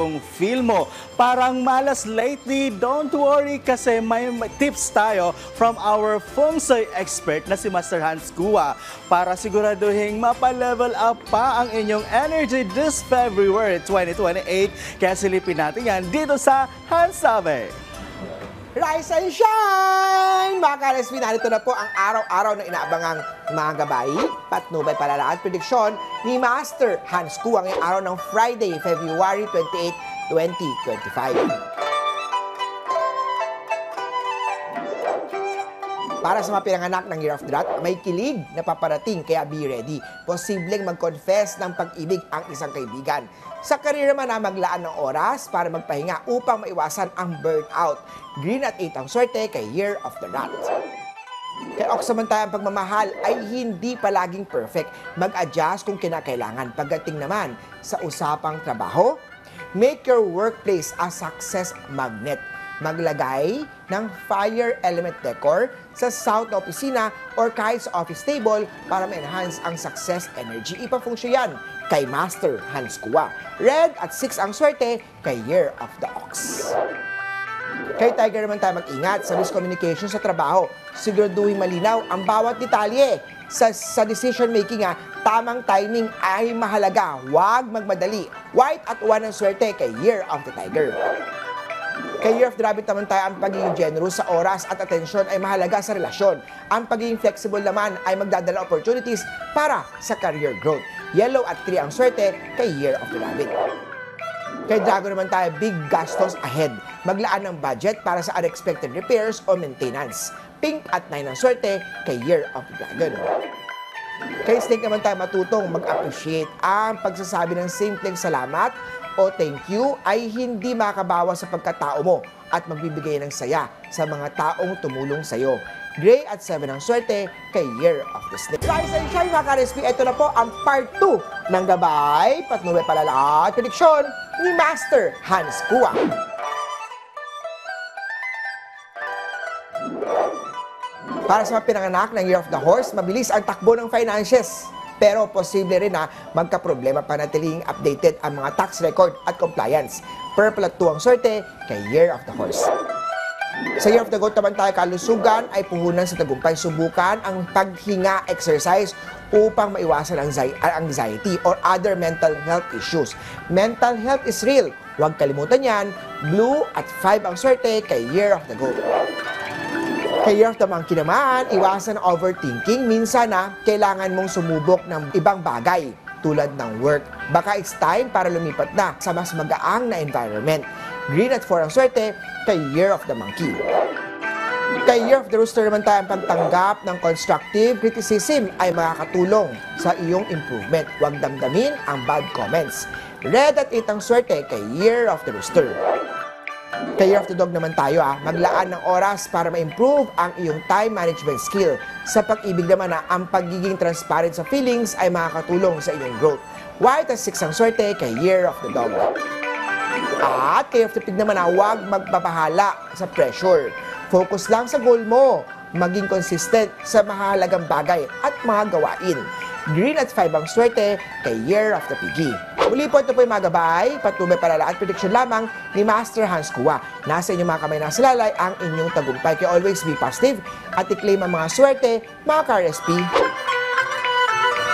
kung feel mo parang malas lately, don't worry kasi may tips tayo from our feng shui expert na si Master Hans Kua para siguraduhin mapa-level up pa ang inyong energy this February 2028. Kaya silipin natin yan dito sa Hans Sabi. Rise and shine! Mga ka-RSP, narito na po ang araw-araw na inaabangang mga gabay, patnubay, palalaan at prediksyon ni Master Hans Kua ngayong araw ng Friday, February 28, 2025. Para sa mga pinanganak ng Year of the Rat, may kilig na paparating kaya be ready. Posibleng mag-confess ng pag-ibig ang isang kaibigan. Sa career naman na maglaan ng oras para magpahinga upang maiwasan ang burnout. Green at 8 ang swerte kay Year of the Rat. Kaya oksamantayang pagmamahal ay hindi palaging perfect. Mag-adjust kung kinakailangan. Pagdating naman sa usapang trabaho, make your workplace a success magnet. Maglagay ng fire element decor sa south na opisina or kahit sa office table para ma-enhance ang success energy. Ipa-function yan kay Master Hans Kua. Red at 6 ang swerte kay Year of the Ox. Kay Tiger naman tayo mag-ingat sa miscommunication sa trabaho. Siguraduhin malinaw ang bawat detalye. Sa decision making, tamang timing ay mahalaga. Huwag magmadali. White at 1 ang swerte kay Year of the Tiger. Kay Year of the Rabbit naman tayo, ang pagiging generous sa oras at atensyon ay mahalaga sa relasyon. Ang pagiging flexible naman ay magdadala opportunities para sa career growth. Yellow at 3 ang swerte kay Year of the Rabbit. Kay Dragon naman tayo, big gastos ahead. Maglaan ng budget para sa unexpected repairs o maintenance. Pink at 9 ang swerte kay Year of the Dragon. Kay Snake naman tayo, matutong mag-appreciate. Ang pagsasabi ng simpleng salamat o thank you ay hindi makabawas sa pagkatao mo at magbibigay ng saya sa mga taong tumulong sa'yo. Gray at 7 ang swerte kay Year of the Snake. Rise and shine mga ka-RSP, ito na po ang part 2 ng gabay, patnubay, palala at prediksyon ni Master Hans Kua. Para sa mga pinanganak ng Year of the Horse, mabilis ang takbo ng finances. Pero posible rin na magka-problema panatiling updated ang mga tax record at compliance. Purple at 2 ang swerte kay Year of the Horse. Sa Year of the Goat naman tayo, kalusugan ay puhunan sa tagumpay. Subukan ang paghinga exercise upang maiwasan ang anxiety or other mental health issues. Mental health is real. Huwag kalimutan yan. Blue at 5 ang swerte kay Year of the Goat. Kay Year of the Monkey naman, iwasan ang overthinking. Minsan kailangan mong sumubok ng ibang bagay tulad ng work. Baka it's time para lumipat na sa mas magaang na environment. Green at 4 ang swerte kay Year of the Monkey. Kay Year of the Rooster naman tayo, ang pagtanggap ng constructive criticism ay makakatulong sa iyong improvement. Huwag damdamin ang bad comments. Red at 8 ang swerte kay Year of the Rooster. Kay Year of the Dog naman tayo, maglaan ng oras para ma-improve ang iyong time management skill. Sa pag-ibig naman, ang pagiging transparent sa feelings ay makakatulong sa iyong growth. White at 6 ang swerte kay Year of the Dog. At kay Year of the Pig naman, huwag magpapahala sa pressure. Focus lang sa goal mo. Maging consistent sa mahalagang bagay at mga gawain. Green at 5 ang swerte kay Year of the Piggy. Muli po, ito po yung mga gabay, patnubay, palala at prediksyon lamang ni Master Hans Kua. Nasa inyong mga kamay na salalay ang inyong tagumpay. Kaya always be positive at i-claim ang mga swerte, mga ka-RSP.